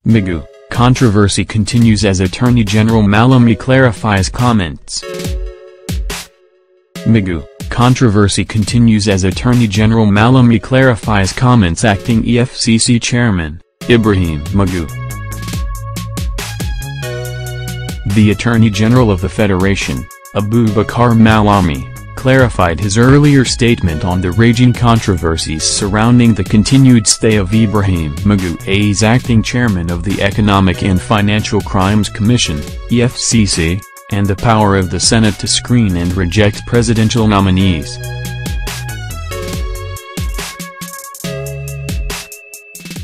Magu, controversy continues as Attorney General Malami clarifies comments. Magu, controversy continues as Attorney General Malami clarifies comments. Acting EFCC Chairman, Ibrahim Magu. The Attorney General of the Federation, Abubakar Malami, clarified his earlier statement on the raging controversies surrounding the continued stay of Ibrahim Magu as acting chairman of the Economic and Financial Crimes Commission, EFCC, and the power of the Senate to screen and reject presidential nominees.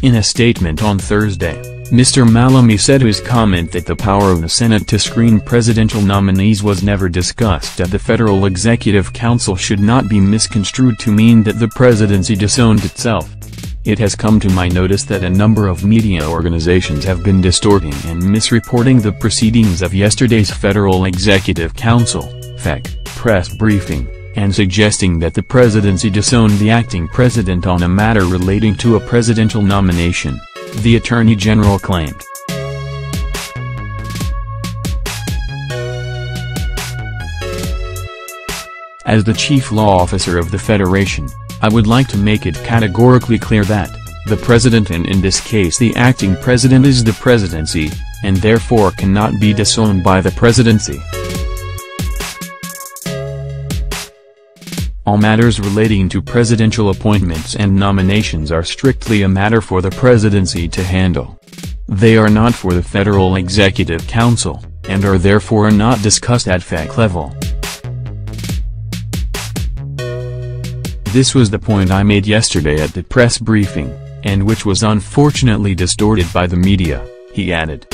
In a statement on Thursday, Mr. Malami said his comment that the power of the Senate to screen presidential nominees was never discussed at the Federal Executive Council should not be misconstrued to mean that the presidency disowned itself. It has come to my notice that a number of media organizations have been distorting and misreporting the proceedings of yesterday's Federal Executive Council (FEC) press briefing, and suggesting that the presidency disowned the acting president on a matter relating to a presidential nomination, the Attorney General claimed. As the Chief Law Officer of the Federation, I would like to make it categorically clear that, the President and in this case the acting President is the presidency, and therefore cannot be disowned by the presidency. All matters relating to presidential appointments and nominations are strictly a matter for the presidency to handle. They are not for the Federal Executive Council, and are therefore not discussed at FEC level. This was the point I made yesterday at the press briefing, and which was unfortunately distorted by the media, he added.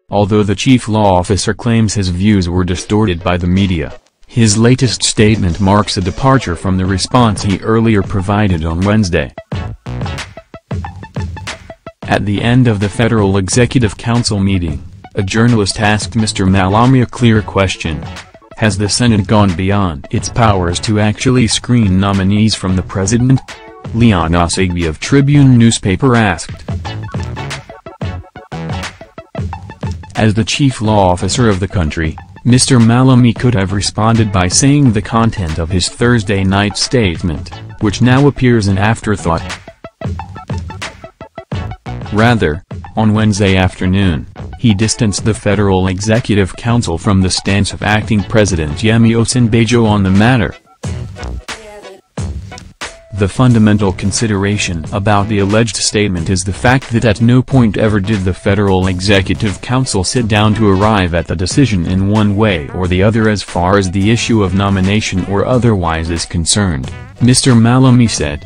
Although the Chief Law Officer claims his views were distorted by the media, his latest statement marks a departure from the response he earlier provided on Wednesday. At the end of the Federal Executive Council meeting, a journalist asked Mr. Malami a clear question. Has the Senate gone beyond its powers to actually screen nominees from the president? Leon Osagbi of Tribune newspaper asked. As the Chief Law Officer of the country, Mr. Malami could have responded by saying the content of his Thursday night statement, which now appears an afterthought. Rather, on Wednesday afternoon, he distanced the Federal Executive Council from the stance of acting President Yemi Osinbajo on the matter. The fundamental consideration about the alleged statement is the fact that at no point ever did the Federal Executive Council sit down to arrive at the decision in one way or the other as far as the issue of nomination or otherwise is concerned, Mr. Malami said.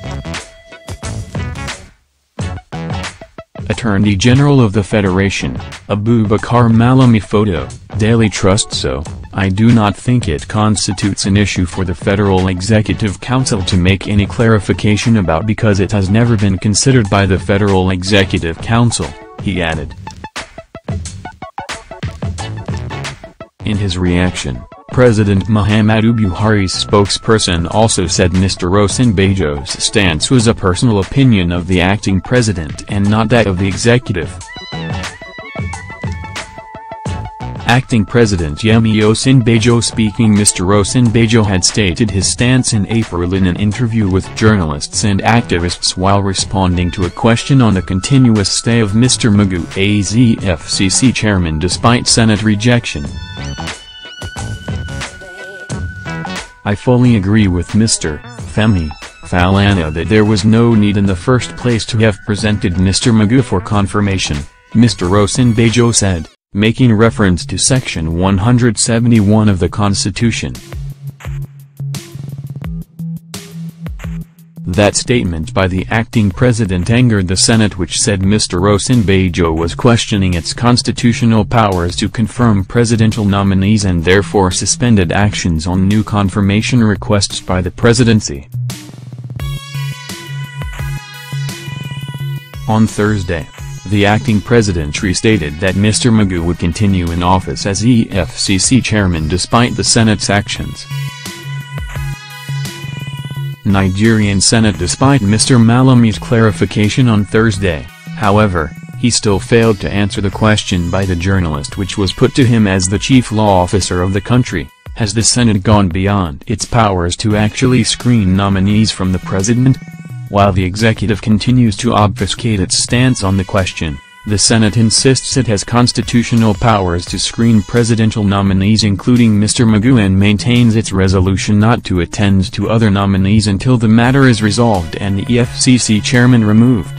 Attorney General of the Federation, Abubakar Malami photo, Daily Trust. So, I do not think it constitutes an issue for the Federal Executive Council to make any clarification about because it has never been considered by the Federal Executive Council, he added. In his reaction, President Muhammadu Buhari's spokesperson also said Mr. Osinbajo's stance was a personal opinion of the acting president and not that of the executive. Acting President Yemi Osinbajo speaking. Mr. Osinbajo had stated his stance in April in an interview with journalists and activists while responding to a question on the continuous stay of Mr. Magu as EFCC chairman despite Senate rejection. I fully agree with Mr. Femi Falana that there was no need in the first place to have presented Mr. Magu for confirmation, Mr. Osinbajo said, making reference to Section 171 of the Constitution. That statement by the acting president angered the Senate, which said Mr. Osinbajo was questioning its constitutional powers to confirm presidential nominees and therefore suspended actions on new confirmation requests by the presidency. On Thursday, the acting president restated that Mr. Magu would continue in office as EFCC chairman despite the Senate's actions. Nigerian Senate. Despite Mr. Malami's clarification on Thursday, however, he still failed to answer the question by the journalist which was put to him as the chief law officer of the country: has the Senate gone beyond its powers to actually screen nominees from the president? While the executive continues to obfuscate its stance on the question, the Senate insists it has constitutional powers to screen presidential nominees including Mr. Magu, and maintains its resolution not to attend to other nominees until the matter is resolved and the EFCC chairman removed.